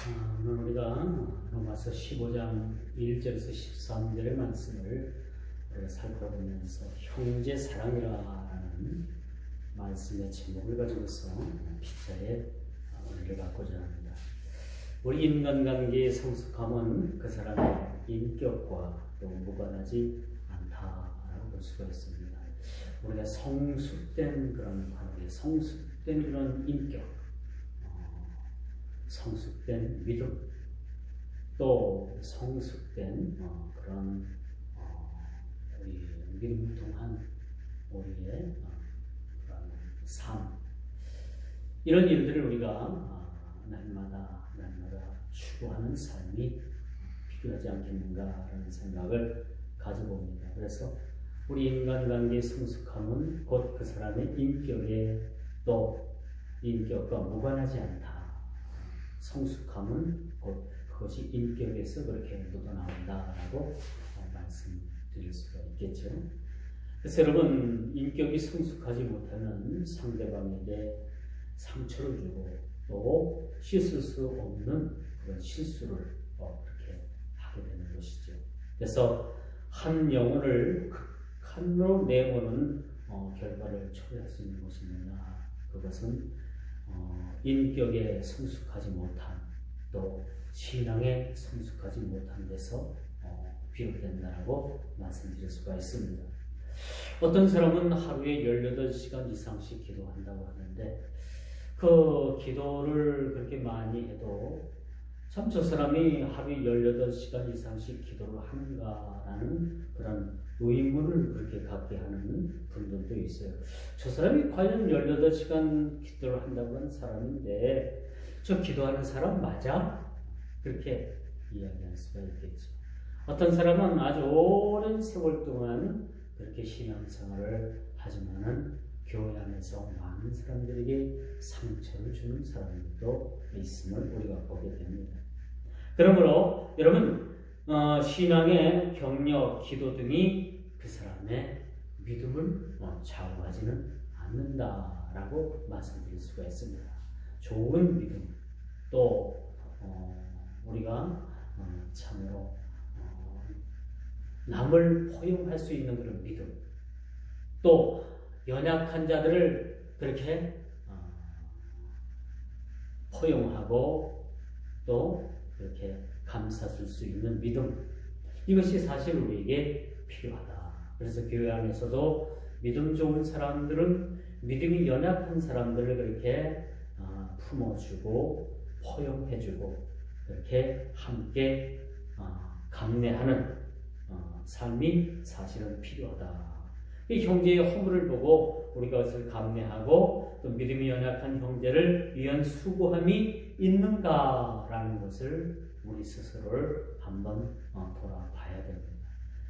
오늘 우리가 로마서 15장 1절에서 13절의 말씀을 우리가 살펴보면서 형제 사랑이라는 말씀의 제목을 가지고서 피자에 은혜를 받고자 합니다. 우리 인간관계의 성숙함은 그 사람의 인격과 또 무관하지 않다라고 볼 수가 있습니다. 우리가 성숙된 그런 관계, 성숙된 그런 인격, 성숙된 믿음, 또 성숙된 그런 우리 믿음을 통한 우리의 그런 삶, 이런 일들을 우리가 날마다 추구하는 삶이 필요하지 않겠는가라는 생각을 가져봅니다. 그래서 우리 인간관계의 성숙함은 곧 그 사람의 인격에 또 인격과 무관하지 않다. 성숙함은 곧 그것이 인격에서 그렇게 묻어나온다라고 말씀드릴 수가 있겠죠. 그래서 여러분, 인격이 성숙하지 못하는 상대방에게 상처를 주고 또 씻을 수 없는 그런 실수를 그렇게 하게 되는 것이죠. 그래서 한 영혼을 극한으로 내모는 결과를 초래할 수 있는 것이 뭐냐, 그것은 인격에 성숙하지 못한 또 신앙에 성숙하지 못한 데서 비롯된다라고 말씀드릴 수가 있습니다. 어떤 사람은 하루에 18시간 이상씩 기도한다고 하는데 그 기도를 그렇게 많이 해도 참 저 사람이 하루에 18시간 이상씩 기도를 하는가라는 그런 의문을 그렇게 갖게 하는 분들도 있어요. 저 사람이 과연 18시간 기도를 한다고 하는 사람인데 저 기도하는 사람 맞아? 그렇게 이야기할 수가 있겠죠. 어떤 사람은 아주 오랜 세월 동안 그렇게 신앙생활을 하지만은 교회 안에서 많은 사람들에게 상처를 주는 사람들도 있음을 우리가 보게 됩니다. 그러므로 여러분, 신앙의 경력, 기도 등이 그 사람의 믿음을 좌우하지는 않는다라고 말씀드릴 수가 있습니다. 좋은 믿음, 또 우리가 참으로 남을 포용할 수 있는 그런 믿음, 또 연약한 자들을 그렇게 포용하고 또 그렇게 감싸줄 수 있는 믿음, 이것이 사실 우리에게 필요하다. 그래서 교회 안에서도 믿음 좋은 사람들은 믿음이 연약한 사람들을 그렇게 품어주고 포용해주고 그렇게 함께 감내하는 삶이 사실은 필요하다. 이 형제의 허물을 보고 우리가 그것을 감내하고 또 믿음이 연약한 형제를 위한 수고함이 있는가라는 것을 우리 스스로를 한번 돌아봐야 됩니다.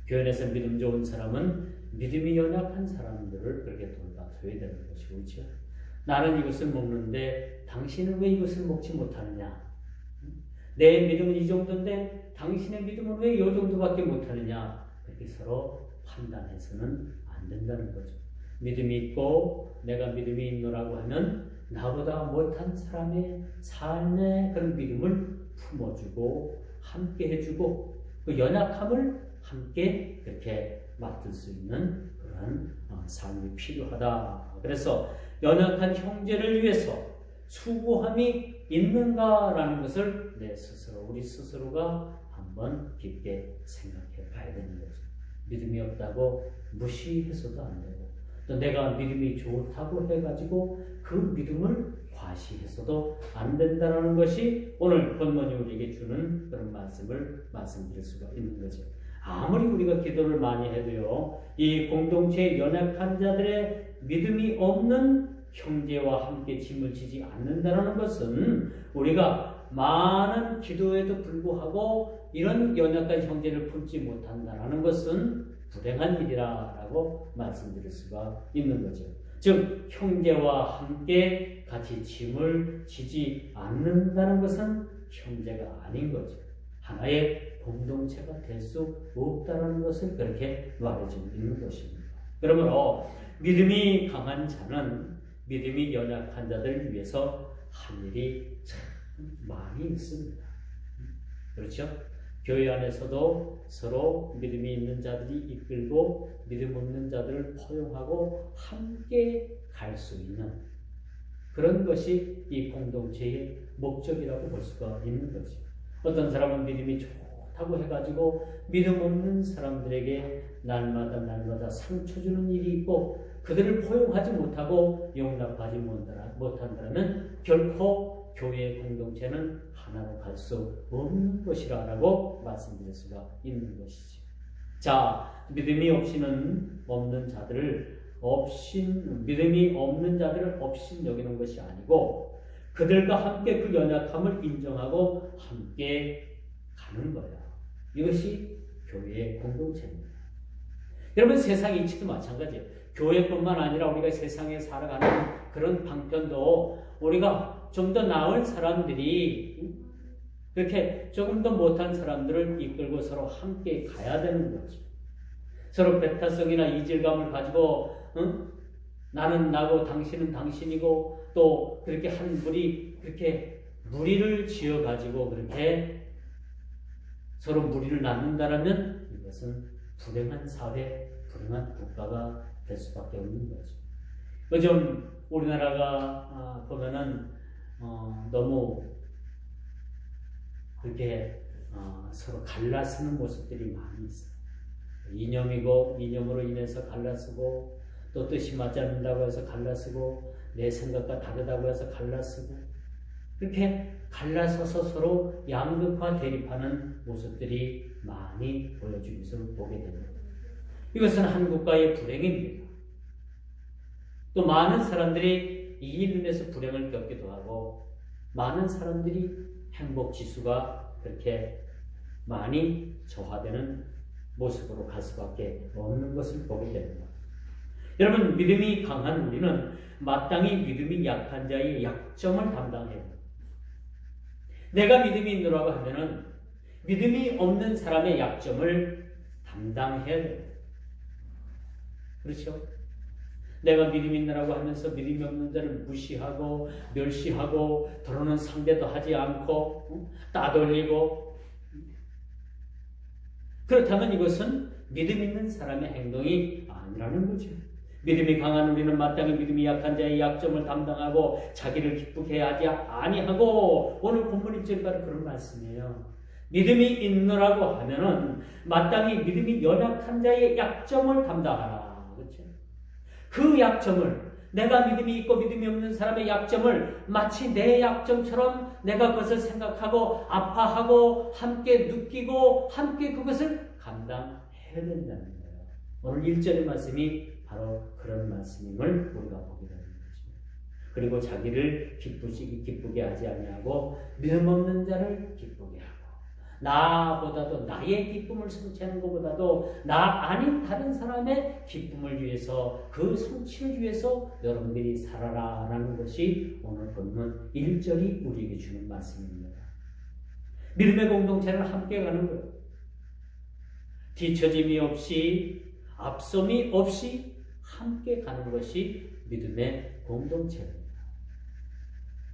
교회 안에서 믿음 좋은 사람은 믿음이 연약한 사람들을 그렇게 돌봐줘야 되는 것이고, 그렇죠? 나는 이것을 먹는데 당신은 왜 이것을 먹지 못하느냐? 내 믿음은 이 정도인데 당신의 믿음은 왜 이 정도밖에 못하느냐? 그렇게 서로 판단해서는 안 된다는 거죠. 믿음이 있고 내가 믿음이 있노라고 하면 나보다 못한 사람의 삶의 그런 믿음을 품어주고 함께 해주고 그 연약함을 함께 그렇게 맡을 수 있는 그런 삶이 필요하다. 그래서 연약한 형제를 위해서 수고함이 있는가라는 것을 내 스스로, 우리 스스로가 한번 깊게 생각해 봐야 되는 거죠. 믿음이 없다고 무시해서도 안 되고 또 내가 믿음이 좋다고 해가지고 그 믿음을 과시해서도 안 된다는 것이 오늘 본문이 우리에게 주는 그런 말씀을 말씀드릴 수가 있는 거죠. 아무리 우리가 기도를 많이 해도요, 이 공동체의 연약한 자들의 믿음이 없는 형제와 함께 짐을 지지 않는다는 것은 우리가 많은 기도에도 불구하고 이런 연약한 형제를 품지 못한다는 것은 불행한 일이라고 말씀드릴 수가 있는 거죠. 즉 형제와 함께 같이 짐을 지지 않는다는 것은 형제가 아닌 거죠. 하나의 공동체가 될 수 없다는 것을 그렇게 말해주고 있는 것입니다. 그러므로 믿음이 강한 자는 믿음이 연약한 자들을 위해서 할 일이 참 많이 있습니다. 그렇죠? 교회 안에서도 서로 믿음이 있는 자들이 이끌고 믿음 없는 자들을 포용하고 함께 갈 수 있는 그런 것이 이 공동체의 목적이라고 볼 수가 있는 거죠. 어떤 사람은 믿음이 좋다고 해가지고 믿음 없는 사람들에게 날마다 상처 주는 일이 있고 그들을 포용하지 못하고 용납하지 못한다면 결코 교회의 공동체는 하나로 갈 수 없는 것이라고 말씀드릴 수가 있는 것이죠. 자, 믿음이 없는 자들을 업신 여기는 것이 아니고 그들과 함께 그 연약함을 인정하고 함께 가는 거야. 이것이 교회의 공동체입니다. 여러분, 세상 이치도 마찬가지예요. 교회뿐만 아니라 우리가 세상에 살아가는 그런 방편도 우리가 좀 더 나은 사람들이 그렇게 조금 더 못한 사람들을 이끌고 서로 함께 가야 되는 거죠. 서로 배타성이나 이질감을 가지고 나는 나고 당신은 당신이고 또 그렇게 한 그렇게 무리를 지어가지고 그렇게 서로 무리를 낳는다라면 이것은 불행한 사회, 불행한 국가가 될 수밖에 없는 거죠. 요즘 우리나라가 보면은 너무 그렇게 서로 갈라쓰는 모습들이 많이 있어요. 이념으로 인해서 갈라쓰고 또 뜻이 맞지 않는다고 해서 갈라쓰고 내 생각과 다르다고 해서 갈라쓰고 그렇게 갈라서서 서로 양극화 대립하는 모습들이 많이 보여지는 것을 보게 됩니다. 이것은 한 국가의 불행입니다. 또 많은 사람들이 이 일로 인해서 불행을 겪기도 하고 많은 사람들이 행복 지수가 그렇게 많이 저하되는 모습으로 갈 수밖에 없는 것을 보게 됩니다. 여러분, 믿음이 강한 우리는 마땅히 믿음이 약한 자의 약점을 담당해요. 내가 믿음이 있노라고 하면은 믿음이 없는 사람의 약점을 담당해야 돼요. 그렇죠? 내가 믿음이 있노라고 하면서 믿음이 없는 자를 무시하고 멸시하고 더러는 상대도 하지 않고 따돌리고 그렇다면 이것은 믿음 있는 사람의 행동이 아니라는 거죠. 믿음이 강한 우리는 마땅히 믿음이 약한 자의 약점을 담당하고 자기를 기쁘게 하지 아니하고 오늘 본문 1절까지 그런 말씀이에요. 믿음이 있노라고 하면은 마땅히 믿음이 연약한 자의 약점을 담당하라. 그렇죠? 그 약점을 내가 믿음이 있고 믿음이 없는 사람의 약점을 마치 내 약점처럼 내가 그것을 생각하고 아파하고 함께 느끼고 함께 그것을 감당해야 된다는 거예요. 오늘 1절의 말씀이 바로 그런 말씀임을 우리가 보게 되는 것입니다. 그리고 자기를 기쁘게 하지 아니하고 믿음 없는 자를 기쁘게 하고 나보다도 나의 기쁨을 성취하는 것보다도 나 아닌 다른 사람의 기쁨을 위해서 그 성취를 위해서 여러분들이 살아라라는 것이 오늘 본문 1절이 우리에게 주는 말씀입니다. 믿음의 공동체는 함께 가는 거예요. 뒤처짐이 없이 앞섬이 없이 함께 가는 것이 믿음의 공동체입니다.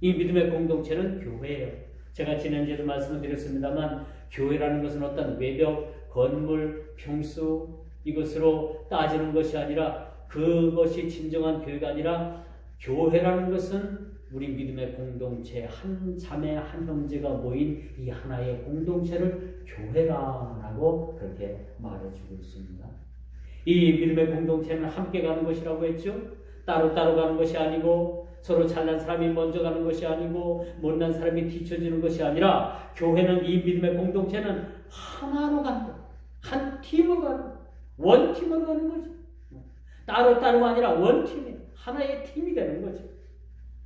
이 믿음의 공동체는 교회예요. 제가 지난주에도 말씀을 드렸습니다만 교회라는 것은 어떤 외벽, 건물, 평수 이것으로 따지는 것이 아니라 그것이 진정한 교회가 아니라 교회라는 것은 우리 믿음의 공동체 한 자매 한 형제가 모인 이 하나의 공동체를 교회라고 그렇게 말해주고 있습니다. 이 믿음의 공동체는 함께 가는 것이라고 했죠. 따로따로 가는 것이 아니고 서로 잘난 사람이 먼저 가는 것이 아니고 못난 사람이 뒤처지는 것이 아니라 교회는 이 믿음의 공동체는 하나로 가는 거예요. 한 팀으로 가는 거예요. 원팀으로 가는 거죠. 따로따로가 아니라 원팀이에요. 하나의 팀이 되는 거죠.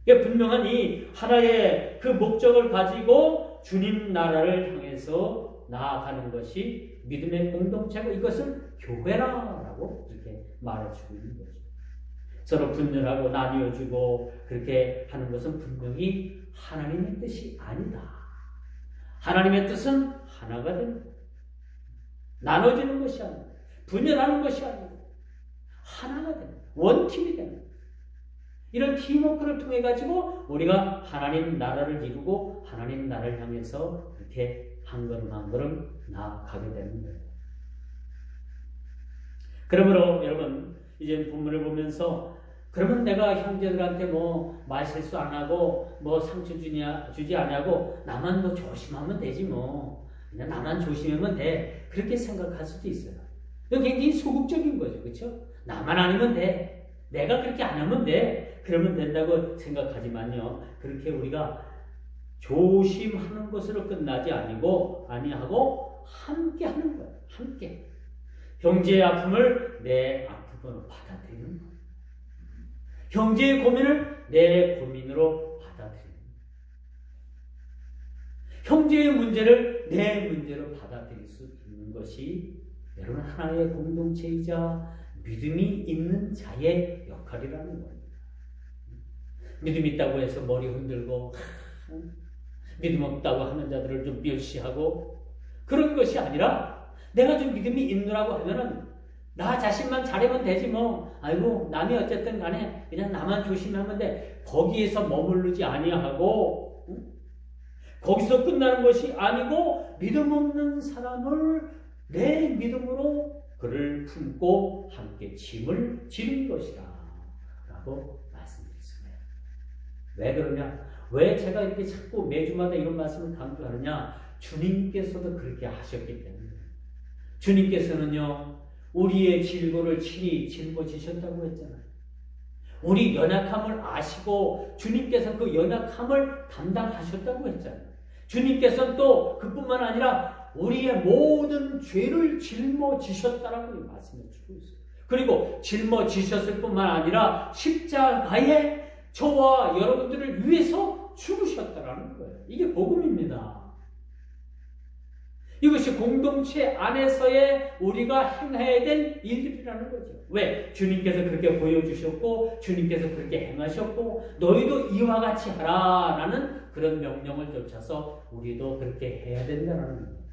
분명한 이 하나의 그 목적을 가지고 주님 나라를 향해서 나아가는 것이 믿음의 공동체고 이것을 교회라고 이렇게 말해주고 있는 거죠. 서로 분열하고 나뉘어주고 그렇게 하는 것은 분명히 하나님의 뜻이 아니다. 하나님의 뜻은 하나가 되는 거예요. 나눠지는 것이 아니고 분열하는 것이 아니고 하나가 되는 거예요. 원팀이 되는 거예요. 이런 팀워크를 통해 가지고 우리가 하나님 나라를 이루고 하나님 나라를 향해서 이렇게 한 걸음 한 걸음 나아가게 되는 거예요. 그러므로 여러분 이제 본문을 보면서 그러면 내가 형제들한테 뭐 말실수 안 하고 뭐 상처 주지 않냐고 나만 뭐 조심하면 되지 뭐 그냥 나만 조심하면 돼 그렇게 생각할 수도 있어요. 이거 굉장히 소극적인 거죠, 그렇죠? 나만 아니면 돼, 내가 그렇게 안 하면 돼, 그러면 된다고 생각하지만요. 그렇게 우리가 조심하는 것으로 끝나지 아니하고 함께 하는 거예요. 함께 형제의 아픔을 내 아픔으로 받아들이는 거예요. 형제의 고민을 내 고민으로 받아들이는 거예요. 형제의 문제를 내 문제로 받아들일 수 있는 것이 여러분 하나의 공동체이자 믿음이 있는 자의 역할이라는 겁니다. 믿음 있다고 해서 머리 흔들고 믿음 없다고 하는 자들을 좀 멸시하고 그런 것이 아니라 내가 좀 믿음이 있느라고 하면은 나 자신만 잘하면 되지 뭐 아이고 남이 어쨌든 간에 그냥 나만 조심하면 돼 거기에서 머무르지 아니하고 거기서 끝나는 것이 아니고 믿음 없는 사람을 내 믿음으로 그를 품고 함께 짐을 지는 것이다 라고 말씀드렸습니다. 왜 그러냐? 왜 제가 이렇게 자꾸 매주마다 이런 말씀을 강조하느냐? 주님께서도 그렇게 하셨기 때문에 주님께서는요 우리의 질고를 친히 짊어지셨다고 했잖아요. 우리 연약함을 아시고 주님께서 그 연약함을 담당하셨다고 했잖아요. 주님께서는 또 그뿐만 아니라 우리의 모든 죄를 짊어지셨다라고 말씀해 주고 있어요. 그리고 짊어지셨을 뿐만 아니라 십자가에 저와 여러분들을 위해서 죽으셨다라는 거예요. 이게 복음입니다. 이것이 공동체 안에서의 우리가 행해야 될 일들이라는 거죠. 왜? 주님께서 그렇게 보여주셨고 주님께서 그렇게 행하셨고 너희도 이와 같이 하라라는 그런 명령을 쫓아서 우리도 그렇게 해야 된다는 거예요.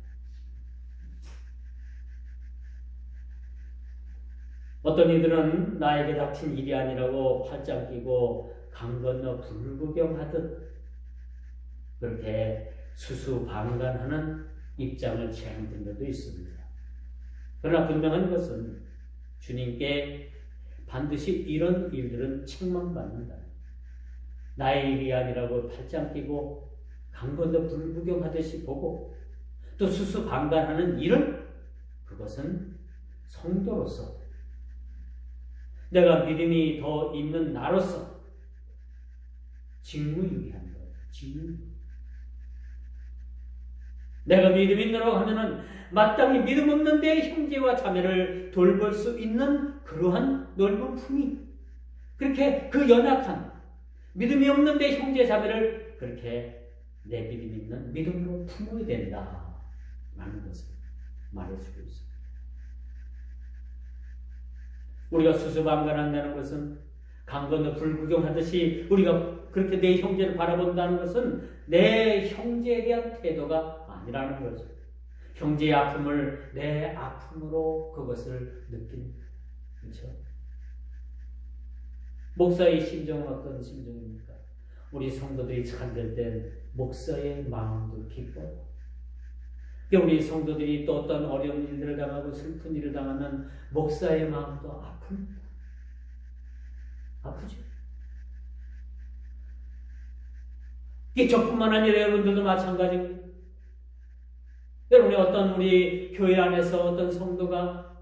어떤 이들은 나에게 닥친 일이 아니라고 팔짱 끼고 강 건너 불구경하듯 그렇게 수수방관하는 입장을 취하는 분들도 있습니다. 그러나 분명한 것은 주님께 반드시 이런 일들은 책망받는다. 나의 일이 아니라고 팔짱 끼고 강 건너 불구경하듯이 보고 또 수수방관하는 일은 그것은 성도로서 내가 믿음이 더 있는 나로서 직무유기한 거예요. 직무. 내가 믿음 있느라고 하면은 마땅히 믿음 없는데 형제와 자매를 돌볼 수 있는 그러한 넓은 품위. 그렇게 그 연약한 믿음이 없는데 형제 자매를 그렇게 내 믿음 있는 믿음으로 품어야 된다. 라는 것을 말해주고 있습니다. 우리가 수수방관한다는 것은 강 건너 불구경하듯이 우리가 그렇게 내 형제를 바라본다는 것은 내 형제에 대한 태도가 아니라는 거죠. 형제의 아픔을 내 아픔으로 그것을 느낀, 그렇죠? 목사의 심정은 어떤 심정입니까? 우리 성도들이 잘 될 때 목사의 마음도 기뻐요. 우리 성도들이 또 어떤 어려운 일들을 당하고 슬픈 일을 당하면 목사의 마음도 아픕니다. 아프죠? 이게 저뿐만 아니라 여러분들도 마찬가지입니다. 여러분이 어떤 우리 교회 안에서 어떤 성도가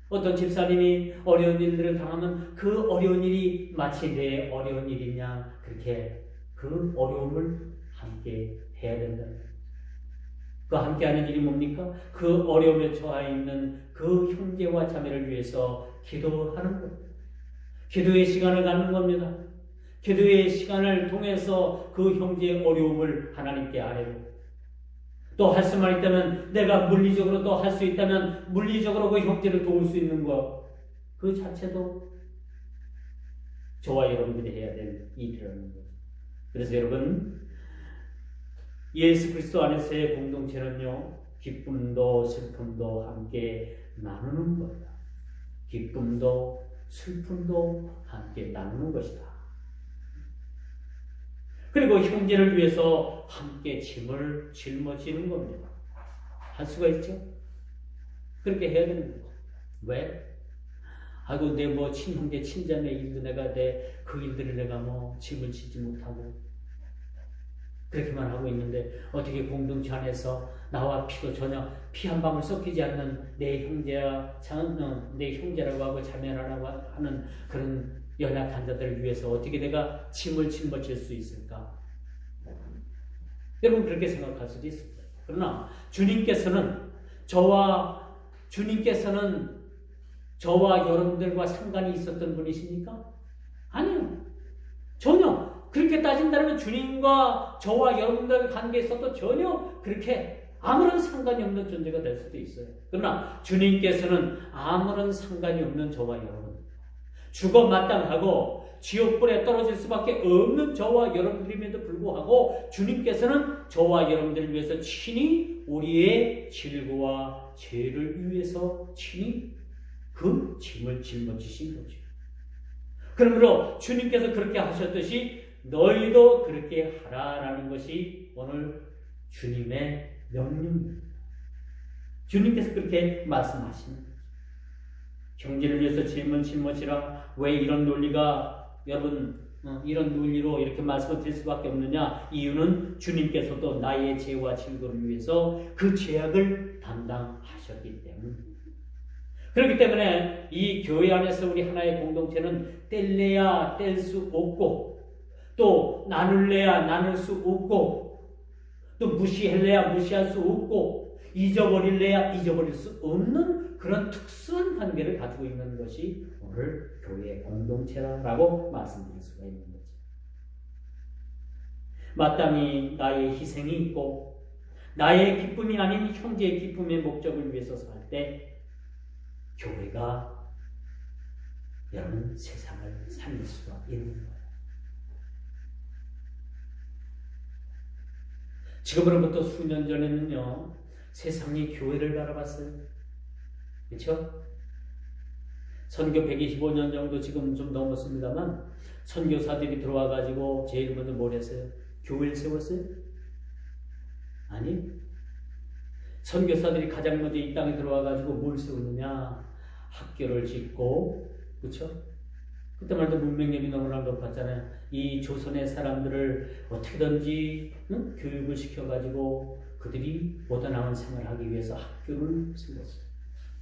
어떤 집사님이 어려운 일들을 당하면 그 어려운 일이 마치 내 어려운 일이냐 그렇게 그 어려움을 함께 해야 된다. 그 함께하는 일이 뭡니까? 그 어려움에 처해 있는 그 형제와 자매를 위해서 기도하는 겁니다. 기도의 시간을 갖는 겁니다. 기도의 시간을 통해서 그 형제의 어려움을 하나님께 아뢰고 또 할 수만 있다면 내가 물리적으로 또 할 수 있다면 물리적으로 그 형제를 도울 수 있는 것 그 자체도 저와 여러분들이 해야 될 일이라는 거죠. 그래서 여러분 예수 그리스도 안에서의 공동체는요 기쁨도 슬픔도 함께 나누는 거다. 기쁨도 슬픔도 함께 나누는 것이다 그리고 형제를 위해서 함께 짐을 짊어지는 겁니다. 할 수가 있죠? 그렇게 해야 되는 거죠. 왜? 아이고, 내 뭐 친형제, 친자매 일도 내가 그 일들을 내가 뭐 짐을 지지 못하고 그렇게만 하고 있는데 어떻게 공동체 안에서 나와 피도 전혀 피 한 방울 섞이지 않는 내 형제야, 내 형제라고 하고 자매라고 하는 그런 연약한 자들을 위해서 어떻게 내가 짐을 짊어질 수 있을까? 여러분 그렇게 생각할 수도 있습니다. 그러나 주님께서는 저와 여러분들과 상관이 있었던 분이십니까? 아니요. 전혀. 그렇게 따진다면 주님과 저와 여러분들 관계에 있어도 전혀 그렇게 아무런 상관이 없는 존재가 될 수도 있어요. 그러나 주님께서는 아무런 상관이 없는 저와 여러분, 죽어 마땅하고 지옥불에 떨어질 수밖에 없는 저와 여러분들임에도 불구하고 주님께서는 저와 여러분들을 위해서 친히 우리의 질고와 죄를 위해서 친히 그 짐을 짊어지신 거죠. 그러므로 주님께서 그렇게 하셨듯이 너희도 그렇게 하라라는 것이 오늘 주님의 명령입니다. 주님께서 그렇게 말씀하시는 거죠. 형제를 위해서 짐을 짊어지라. 왜 이런 논리가 여러분 이런 논리로 이렇게 말씀을 드릴 수밖에 없느냐? 이유는 주님께서도 나의 죄와 질고를 위해서 그 죄악을 담당하셨기 때문입니다. 그렇기 때문에 이 교회 안에서 우리 하나의 공동체는 뗄래야 뗄 수 없고 또 나눌래야 나눌 수 없고 또 무시할래야 무시할 수 없고 잊어버릴래야 잊어버릴 수 없는 그런 특수한 관계를 가지고 있는 것이 오늘 교회의 공동체라고 말씀드릴 수가 있는 거죠. 마땅히 나의 희생이 있고 나의 기쁨이 아닌 형제의 기쁨의 목적을 위해서 살 때 교회가 여러분 세상을 살릴 수가 있는 거예요. 지금으로부터 수년 전에는요, 세상이 교회를 바라봤어요. 그렇죠? 선교 125년 정도 지금 좀 넘었습니다만 선교사들이 들어와가지고 제일 먼저 뭘 했어요? 교회를 세웠어요? 아니, 선교사들이 가장 먼저 이 땅에 들어와가지고 뭘 세우느냐? 학교를 짓고, 그렇죠? 그때만 해도 문명력이 너무나 높았잖아요. 이 조선의 사람들을 어떻게든지 교육을 시켜가지고 그들이 보다 나은 생활을 하기 위해서 학교를 세웠어요.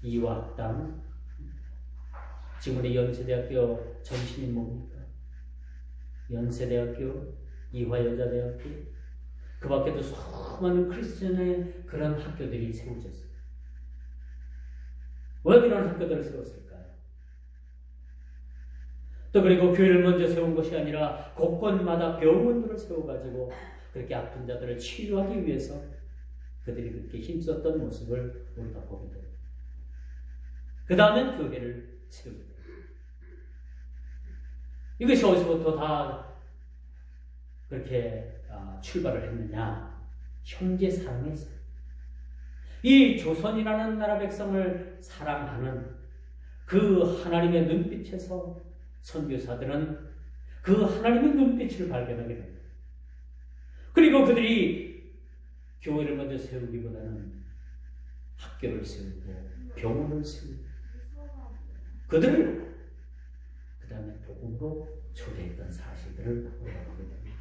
이화학당, 지금 우리 연세대학교 전신이 뭡니까? 연세대학교, 이화여자대학교, 그 밖에도 수많은 크리스천의 그런 학교들이 세워졌어요. 왜 그런 학교들을 세웠을까요? 또 그리고 교회를 먼저 세운 것이 아니라 곳곳마다 병원들을 세워가지고 그렇게 아픈 자들을 치료하기 위해서 그들이 그렇게 힘썼던 모습을 우리가 보게 됩니다. 그 다음엔 교회를 세우게 됩니다. 이것이 어디서부터 다 그렇게 출발을 했느냐? 형제 사랑에서. 이 조선이라는 나라 백성을 사랑하는 그 하나님의 눈빛에서 선교사들은 그 하나님의 눈빛을 발견하게 됩니다. 그리고 그들이 교회를 먼저 세우기보다는 학교를 세우고 병원을 세우고 그들을 그 다음에 복음으로 초대했던 사실들을 우리가 보게 됩니다.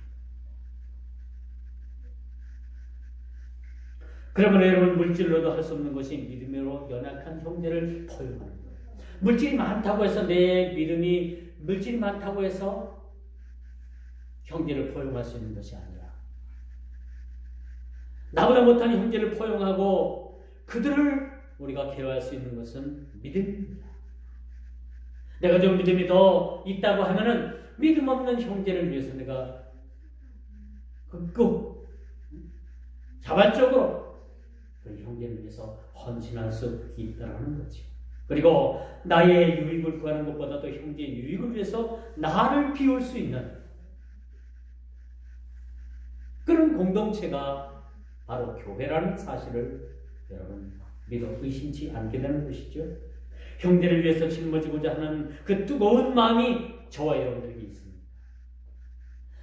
그러면 여러분 물질로도 할 수 없는 것이 믿음으로 연약한 형제를 포용하는 거예요. 물질이 많다고 해서 내 믿음이 물질이 많다고 해서 형제를 포용할 수 있는 것이 아니라 나보다 못한 형제를 포용하고 그들을 우리가 케어할 수 있는 것은 믿음입니다. 내가 좀 믿음이 더 있다고 하면은 믿음 없는 형제를 위해서 내가 극구 자발적으로 그 형제를 위해서 헌신할 수 있다는 거지. 그리고 나의 유익을 구하는 것보다도 형제의 유익을 위해서 나를 비울 수 있는 그런 공동체가 바로 교회라는 사실을 여러분 믿어 의심치 않게 되는 것이죠. 형제를 위해서 짊어지고자 하는 그 뜨거운 마음이 저와 여러분들에게 있습니다.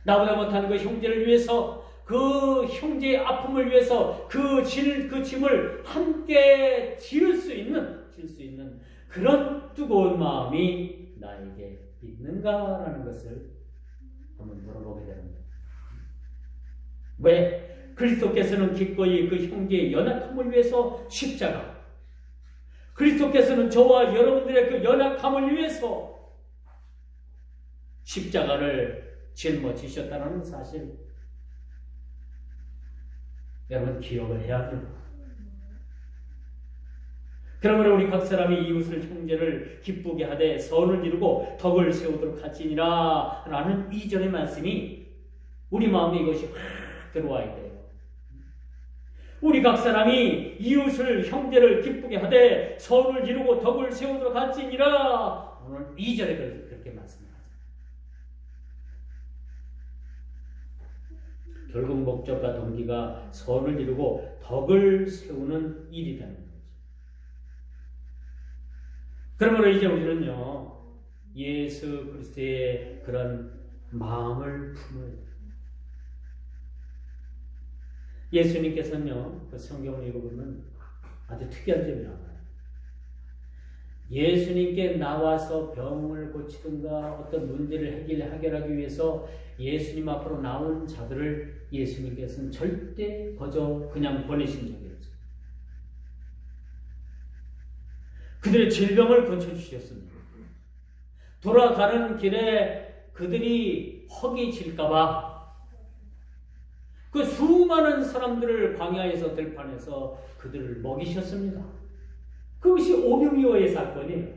나보다 못하는 그 형제를 위해서, 그 형제의 아픔을 위해서 그 짐을 함께 질 수 있는 그런 뜨거운 마음이 나에게 있는가라는 것을 한번 물어보게 됩니다. 왜? 그리스도께서는 기꺼이 그 형제의 연약함을 위해서 십자가, 그리스도께서는 저와 여러분들의 그 연약함을 위해서 십자가를 짊어지셨다는 사실, 여러분 기억을 해야 합니다. 그러므로 우리 각 사람이 이웃을 형제를 기쁘게 하되 선을 이루고 덕을 세우도록 하지니라 라는 이전의 말씀이 우리 마음에 이것이 확 들어와야 돼요. 우리 각 사람이 이웃을 형제를 기쁘게 하되 선을 이루고 덕을 세우도록 하지니라, 오늘 이전에 그렇게 말씀합니다. 결국 목적과 동기가 선을 이루고 덕을 세우는 일이라는 거죠. 그러므로 이제 우리는요, 예수 그리스도의 그런 마음을 품어야 돼요. 예수님께서는요, 그 성경을 읽어보면 아주 특이한 점이 나와요. 예수님께 나와서 병을 고치든가 어떤 문제를 해결하기 위해서 예수님 앞으로 나온 자들을 예수님께서는 절대 거저 그냥 보내신 적이 없어요. 그들의 질병을 고쳐주셨습니다. 돌아가는 길에 그들이 허기 질까봐 그 수많은 사람들을 광야에서 들판에서 그들을 먹이셨습니다. 그것이 오병이어의 사건이에요.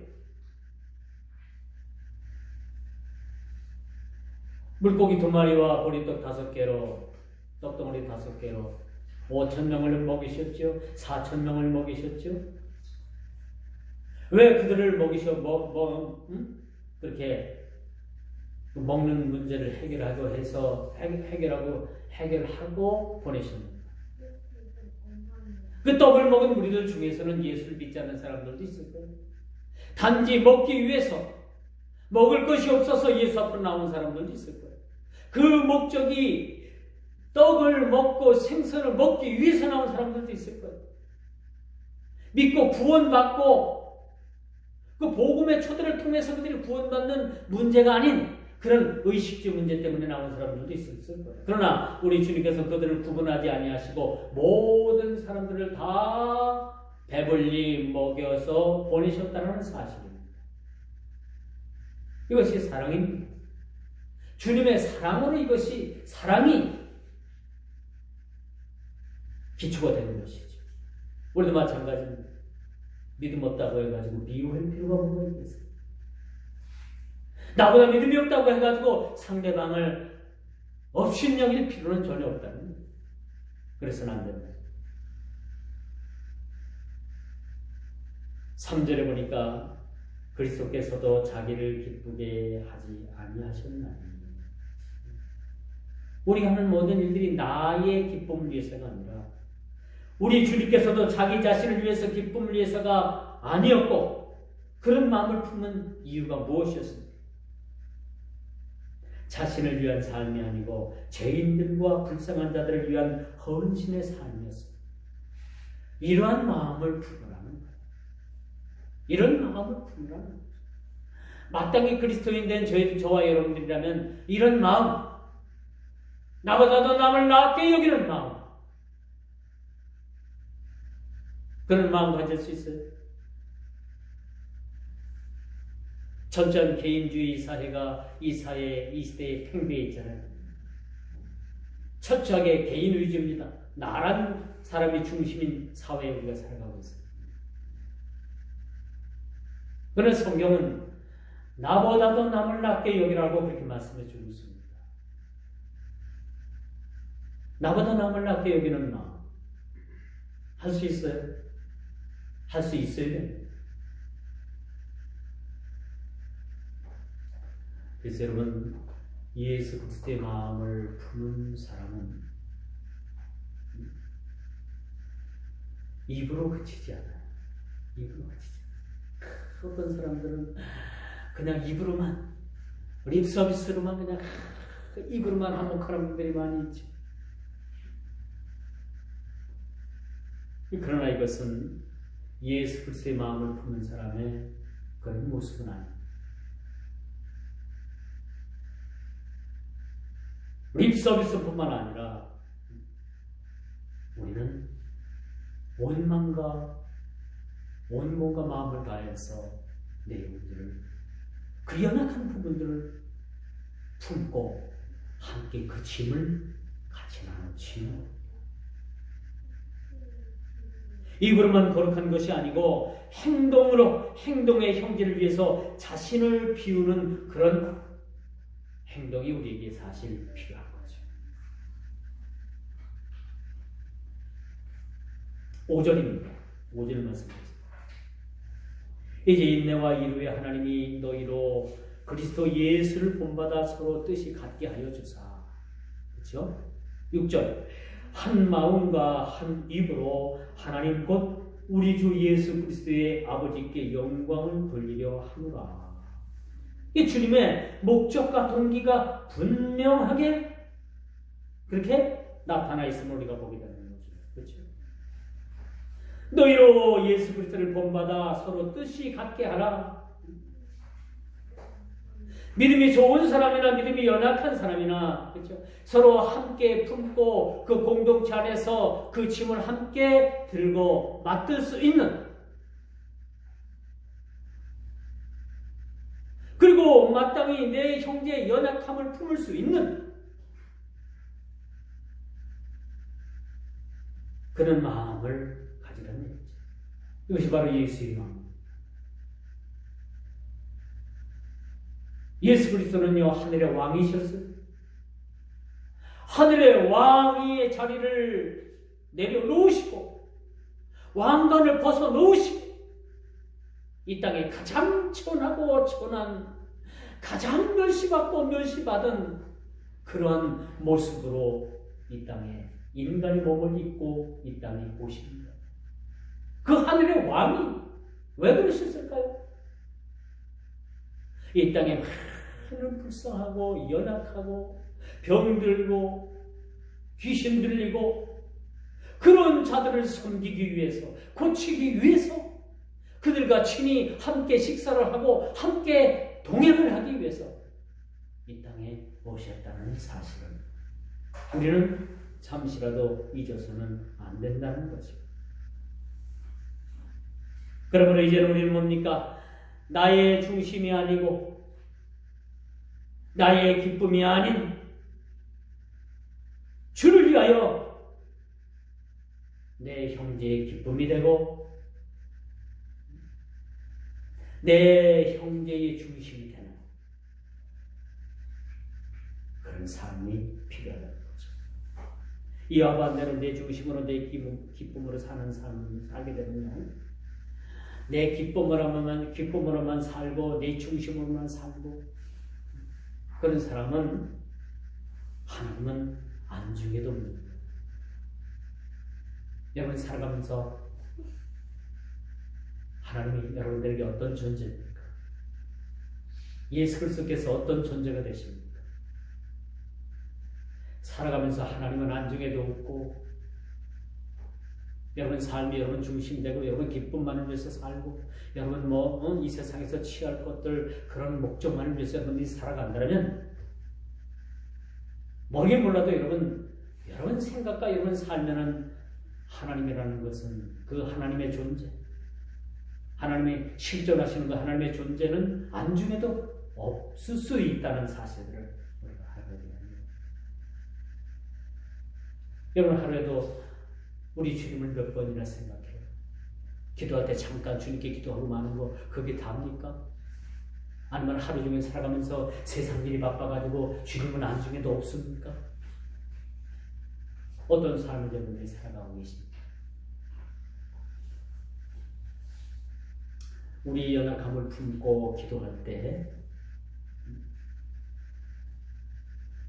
물고기 2마리와 보리떡 5개로, 떡덩어리 5개로 5,000명을 먹이셨죠. 4,000명을 먹이셨죠. 왜 그들을 그렇게 먹는 문제를 해결하고 보내십니다. 그 떡을 먹은 우리들 중에서는 예수를 믿지 않는 사람들도 있을 거예요. 단지 먹기 위해서, 먹을 것이 없어서 예수 앞으로 나온 사람들도 있을 거예요. 그 목적이 떡을 먹고 생선을 먹기 위해서 나온 사람들도 있을 거예요. 믿고 구원받고 그 복음의 초대를 통해서 그들이 구원받는 문제가 아닌 그런 의식주 문제 때문에 나온 사람들도 있을 거예요. 그러나 우리 주님께서 그들을 구분하지 아니하시고 모든 사람들을 다 배불리 먹여서 보내셨다는 사실입니다. 이것이 사랑입니다. 주님의 사랑으로 이것이 사랑이 기초가 되는 것이죠. 우리도 마찬가지입니다. 믿음 없다고 해가지고 미워할 필요가 뭐가 있겠어요? 나보다 믿음이 없다고 해가지고 상대방을 업신여길 필요는 전혀 없다는 거예요. 그래서는 안 됩니다. 3절에 보니까 그리스도께서도 자기를 기쁘게 하지 아니하셨나니, 우리가 하는 모든 일들이 나의 기쁨을 위해서가 아니라 우리 주님께서도 자기 자신을 위해서 기쁨을 위해서가 아니었고, 그런 마음을 품는 이유가 무엇이었습니까? 자신을 위한 삶이 아니고 죄인들과 불쌍한 자들을 위한 헌신의 삶이었습니다. 이러한 마음을 품으라는 거예요. 이런 마음을 품으라는 거예요. 마땅히 그리스도인 된 저와 여러분들이라면 이런 마음, 나보다도 남을 낫게 여기는 마음, 그런 마음 가질 수 있어요? 철저한 개인주의 사회가 이 시대에 팽배해 있잖아요. 철저하게 개인 위주입니다. 나란 사람이 중심인 사회에 우리가 살아가고 있습니다. 그러나 성경은 나보다도 남을 낫게 여기라고 그렇게 말씀해 주고 있습니다. 나보다 남을 낫게 여기는 마음, 할 수 있어요? 할 수 있어야 됩니다. 그래서 여러분, 예수 그리스도의 마음을 품은 사람은 입으로 그치지 않아요. 입으로 그치지 않아요. 어떤 사람들은 그냥 입으로만, 립 서비스로만 그냥 입으로만 한몫하는 분들이 많이 있죠. 그러나 이것은 예수 그리스도의 마음을 품는 사람의 그런 모습은 아닙니다. 립서비스뿐만 아니라 우리는 온 몸과 마음을 다해서 내 영혼들을 그 연약한 부분들을 품고 함께 그 짐을 같이 나누지요. 입으로만 거룩한 것이 아니고 행동의 형제를 위해서 자신을 비우는 그런 행동이 우리에게 사실 필요한 거죠. 5절입니다. 5절 말씀드렸습니다. 이제 인내와 이루의 하나님이 너희로 그리스도 예수를 본받아 서로 뜻이 같게 하여 주사. 그렇죠? 6절. 한 마음과 한 입으로 하나님 곧 우리 주 예수 그리스도의 아버지께 영광을 돌리려 하노라. 이 주님의 목적과 동기가 분명하게 그렇게 나타나 있음을 우리가 보게 되는 거죠. 그렇죠? 너희로 예수 그리스도를 본받아 서로 뜻이 같게 하라. 믿음이 좋은 사람이나 믿음이 연약한 사람이나 그렇죠? 서로 함께 품고 그 공동체 안에서 그 짐을 함께 들고 맡을 수 있는, 그리고 마땅히 내 형제의 연약함을 품을 수 있는 그런 마음을 가지라는 얘기죠. 이것이 바로 예수의 마음. 예수 그리스도는요, 하늘의 왕이셨어요. 하늘의 왕의 자리를 내려놓으시고 왕관을 벗어놓으시고 이 땅에 가장 천하고 천한, 가장 멸시받고 멸시받은 그런 모습으로 이 땅에 인간의 몸을 입고 이 땅에 오십니다. 그 하늘의 왕이 왜 그러셨을까요? 이 땅에 많은 불쌍하고 연약하고 병들고 귀신 들리고 그런 자들을 섬기기 위해서, 고치기 위해서 그들과 친히 함께 식사를 하고 함께 동행을 하기 위해서 이 땅에 오셨다는 사실을 우리는 잠시라도 잊어서는 안 된다는 거죠. 그러므로 이제는 우리는 뭡니까? 나의 중심이 아니고 나의 기쁨이 아닌 주를 위하여 내 형제의 기쁨이 되고 내 형제의 중심이 되는 그런 삶이 필요하다는 거죠. 이와 반대로 내 중심으로 내 기쁨으로 사는 삶을 살게 되면요, 내 기쁨으로만 살고 내 중심으로만 살고 그런 사람은 하나님은 안중에도 없는 거예요. 여러분 살아가면서 하나님이 여러분들에게 어떤 존재입니까? 예수 그리스도께서 어떤 존재가 되십니까? 살아가면서 하나님은 안중에도 없고 여러분 삶이 여러분 중심되고 여러분 기쁨만을 위해서 살고 여러분 이 세상에서 취할 것들 그런 목적만을 위해서 여러분이 살아간다면 모르긴 몰라도 여러분 생각과 여러분 삶에는 하나님이라는 것은 그 하나님의 존재, 하나님이 실존하시는 그 하나님의 존재는 안중에도 없을 수 있다는 사실을 우리가 알아야 됩니다. 여러분 하루에도 우리 주님을 몇 번이나 생각해요? 기도할 때 잠깐 주님께 기도하고 마는 거 그게 답니까? 아니면 하루 종일 살아가면서 세상 일이 바빠가지고 주님은 안중에도 없습니까? 어떤 삶을 여러분들이 살아가고 계십니까? 우리 연약함을 품고 기도할 때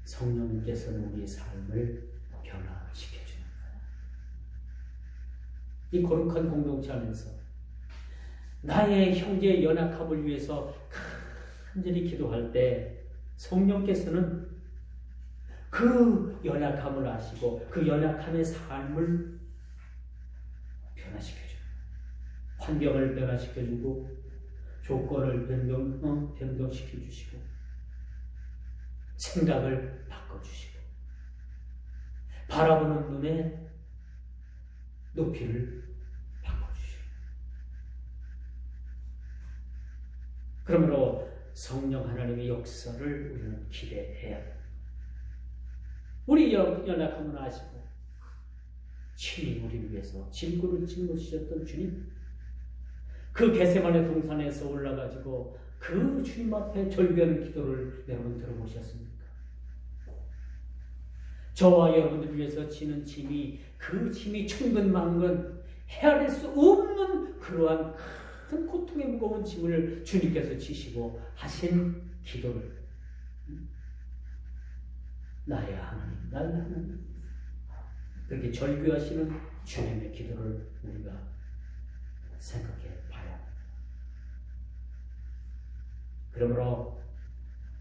성령님께서는 우리의 삶을 변화시켜줍니다. 이 거룩한 공동체 안에서 나의 형제의 연약함을 위해서 간절히 기도할 때 성령께서는 그 연약함을 아시고 그 연약함의 삶을 변화시켜주고 환경을 변화시켜주고 조건을 변동시켜주시고 생각을 바꿔주시고 바라보는 눈의 높이를 바꿔주시고 그러므로 성령 하나님의 역사를 우리는 기대해야 합니다. 우리 연약함을 아시고 친히 우리를 위해서 질구를 짊어지셨던 주님, 그 겟세마네 동산에서 올라가지고 그 주님 앞에 절규하는 기도를 여러분 들어보셨습니까? 저와 여러분들 위해서 지는 짐이 그 짐이 천근만근 헤아릴 수 없는 그러한 큰 고통의 무거운 짐을 주님께서 지시고 하신 기도를 나의 하나님, 나의 하나님 그렇게 절규하시는 주님의 기도를 우리가 생각해 봐야 합니다. 그러므로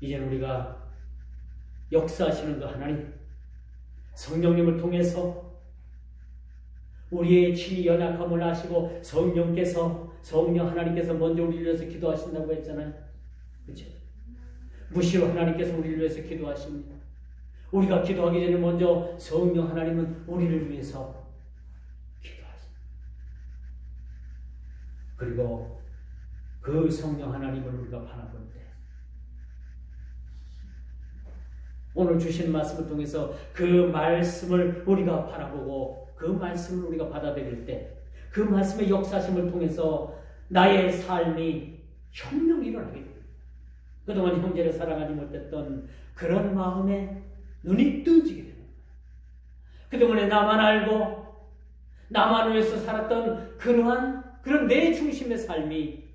이제는 우리가 역사하시는 그 하나님 성령님을 통해서 우리의 친히 연약함을 아시고 성령 하나님께서 먼저 우리를 위해서 기도하신다고 했잖아요. 그렇죠? 무시로 하나님께서 우리를 위해서 기도하십니다. 우리가 기도하기 전에 먼저 성령 하나님은 우리를 위해서 기도하십니다. 그리고 그 성령 하나님을 우리가 바라볼 때 오늘 주신 말씀을 통해서 그 말씀을 우리가 바라보고 그 말씀을 우리가 받아들일 때 그 말씀의 역사심을 통해서 나의 삶이 혁명이 일어나게 됩니다. 그동안 형제를 사랑하지 못했던 그런 마음에 눈이 뜨지게 됩니다. 그동안에 나만 알고 나만 위해서 살았던 그런 내 중심의 삶이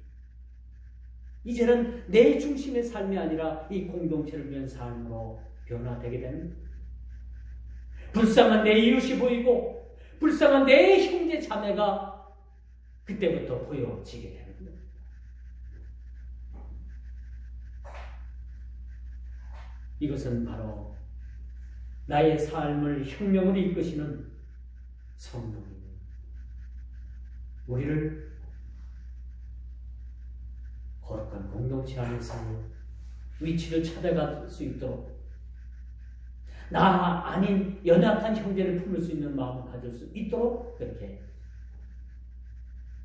이제는 내 중심의 삶이 아니라 이 공동체를 위한 삶으로 변화되게 되는 불쌍한 내 이웃이 보이고 불쌍한 내 형제 자매가 그때부터 보여지게 되는 겁니다. 이것은 바로 나의 삶을 혁명으로 이끄시는 성령입니다. 우리를 거룩한 공동체 안에서 위치를 찾아갈 수 있도록 나 아닌 연약한 형제를 품을 수 있는 마음을 가질 수 있도록 그렇게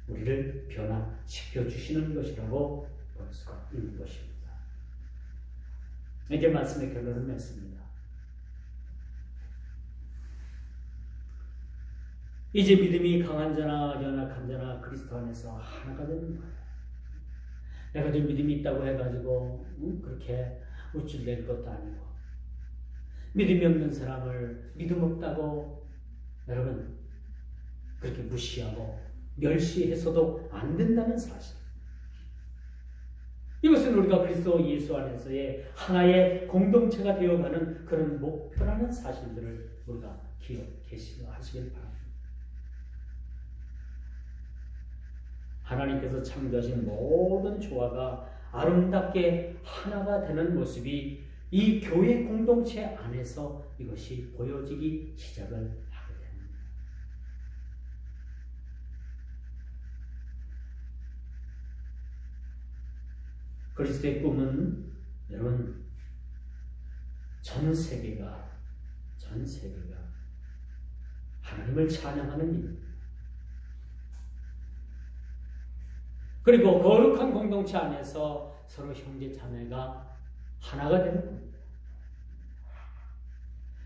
우리를 변화시켜 주시는 것이라고 볼 수가 있는 것입니다. 이제 말씀의 결론을 맺습니다. 이제 믿음이 강한 자나 연약한 자나 그리스도 안에서 하나가 되는 거예요. 내가 좀 믿음이 있다고 해가지고 그렇게 우쭐댈 것도 아니고 믿음이 없는 사람을 믿음 없다고 여러분 그렇게 무시하고 멸시해서도 안 된다는 사실. 이것은 우리가 그리스도 예수 안에서의 하나의 공동체가 되어가는 그런 목표라는 사실들을 우리가 기억하시길 바랍니다. 하나님께서 창조하신 모든 조화가 아름답게 하나가 되는 모습이 이 교회 공동체 안에서 이것이 보여지기 시작을 하게 됩니다. 그리스도의 꿈은 여러분 전 세계가 하나님을 찬양하는 일입니다. 그리고 거룩한 공동체 안에서 서로 형제 자매가 하나가 되는 겁니다.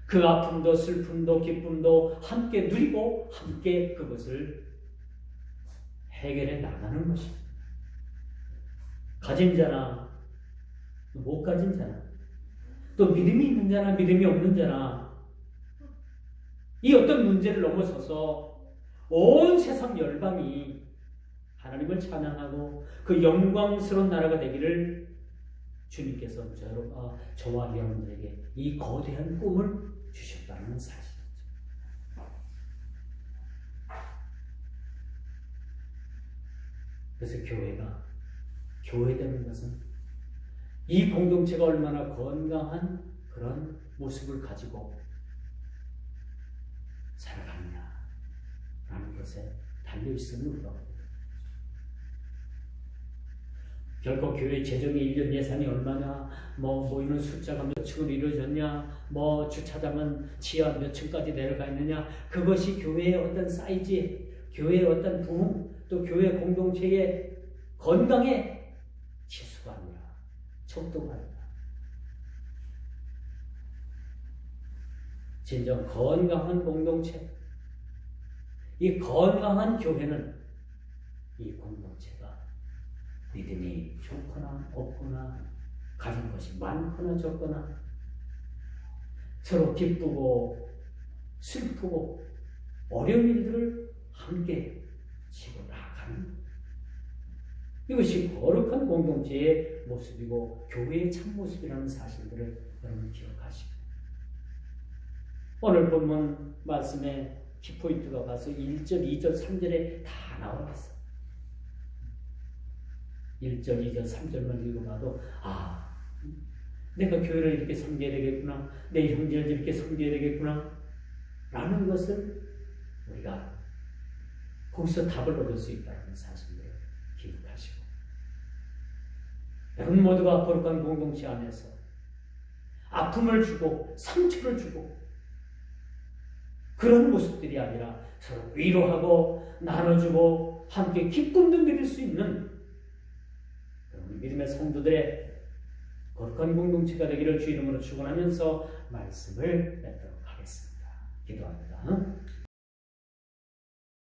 그 아픔도 슬픔도 기쁨도 함께 누리고 함께 그것을 해결해 나가는 것입니다. 가진 자나 못 가진 자나 또 믿음이 있는 자나 믿음이 없는 자나 이 어떤 문제를 넘어서서 온 세상 열방이 하나님을 찬양하고 그 영광스러운 나라가 되기를 주님께서 저와 여러분들에게 이 거대한 꿈을 주셨다는 사실이죠. 그래서 교회되는 것은 이 공동체가 얼마나 건강한 그런 모습을 가지고 살아가느냐라는 것에 달려있음을 우리가 결코 교회 재정의 1년 예산이 얼마냐, 모이는 숫자가 몇 층으로 이루어졌냐, 주차장은 지하 몇 층까지 내려가 있느냐, 그것이 교회의 어떤 사이즈, 교회의 어떤 부흥, 또 교회 공동체의 건강의 지수가 아니라, 척도가 아니라, 진정 건강한 공동체, 이 건강한 교회는 이 공동체가 믿음이 좋거나 없거나 가진 것이 많거나 적거나 서로 기쁘고 슬프고 어려운 일들을 함께 지고 나가는 이것이 거룩한 공동체의 모습이고 교회의 참모습이라는 사실들을 여러분 기억하시고 오늘 본문 말씀에 키포인트가 가서 1절, 2절, 3절에 다 나와 있어. 1절, 2절, 3절만 읽어봐도 내가 교회를 이렇게 섬겨야 되겠구나, 내 형제를 이렇게 섬겨야 되겠구나 라는 것을 우리가 거기서 답을 얻을 수 있다는 사실을 기억하시고 여러분 모두가 거룩한 공동체 안에서 아픔을 주고 상처를 주고 그런 모습들이 아니라 서로 위로하고 나눠주고 함께 기쁨도 누릴 수 있는 믿음의 성도들의 거룩한 공동체가 되기를 주 이름으로 축원하면서 말씀을 맺도록 하겠습니다. 기도합니다.